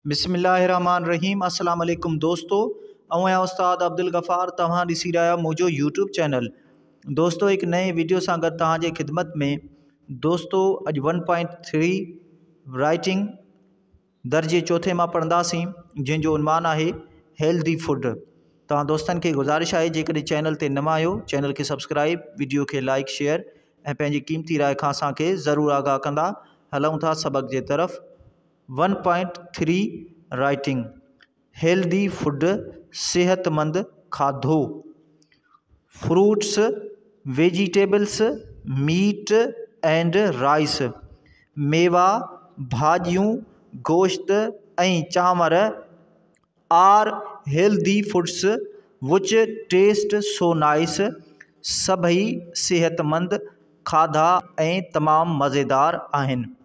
बिस्मिल्लाहिर्रहमानिर्रहीम। अस्सलाम वालेकुम दोस्तों, मैं उस्ताद अब्दुल गफ़ार तव्हां ॾिसी रहिया मुझो यूट्यूब चैनल। दोस्तों एक नए वीडियो सां गॾु तव्हांजे ख़िदमत में। दोस्तों अॼु 1.3 राइटिंग दर्जे चौथे मां पढ़ंदासीं, जंहिंजो उनवान आहे हेल्दी फूड। तव्हां दोस्तनि खे गुज़ारिश आहे जेकॾहिं चैनल ते नवां आहियो चैनल खे सब्सक्राइब, वीडियो खे लाइक शेयर ऐं पंहिंजी क़ीमती राय खां असांखे ज़रूरु आगाह कंदा। हलूं था सबक़ जे तरफ़। 1.3 राइटिंग हेल्दी फूड सेहतमंद खाधो। Fruits, vegetables, meat and rice. मेवा, भाजियूं, गोश्त ऐं चांवर are healthy foods which taste so nice. सभई सेहतमंद खाधा ऐं तमामु मज़ेदार आहिनि।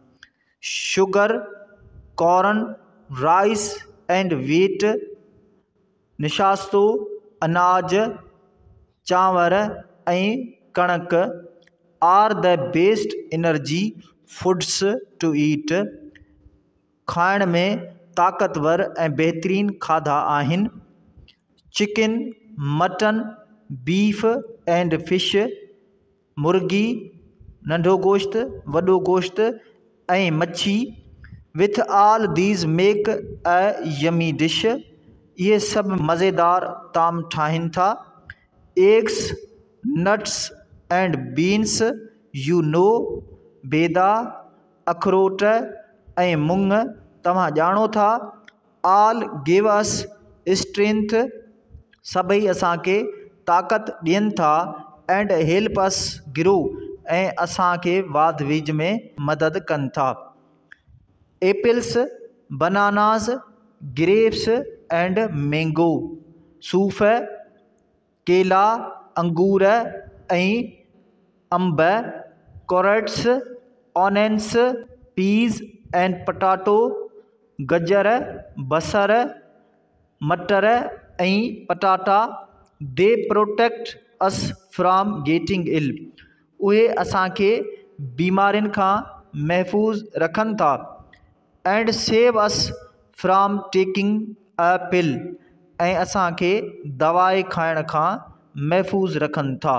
Sugar, corn, rice and wheat. निशास्तो, अनाज, चांवर ऐं कणक are the best energy foods to eat. खाइण में ताक़तवर ऐं बहितरीन खाधा आहिनि। Chicken, mutton, beef and fish. मुर्गी, नंढो गोश्त, वॾो गोश्त ऐं मच्छी। With all these make a yummy dish. इहे सभु मज़ेदार ताम ठाहिनि था। Eggs, nuts and beans you know. बेदा, अखरोट ऐं मुङ तव्हां ॼाणो था। All give us strength. सभई असांखे ताक़त ॾियनि था। एंड हेल्प अस ग्रो ऐं असांखे वाध विज में मदद कनि था। Apples, bananas, grapes and mango. सूफ़, केला, अंगूर ऐं अंब। Carrots, onions, peas and potato. गजर, बसर, मटर ऐं पटाटा। They protect us from getting ill. उहे असांखे बीमारियुनि खां महफ़ूज़ रखनि था। And save us from taking a पिल। ऐं असांखे दवाई खाइण खां महफ़ूज़ रखनि था।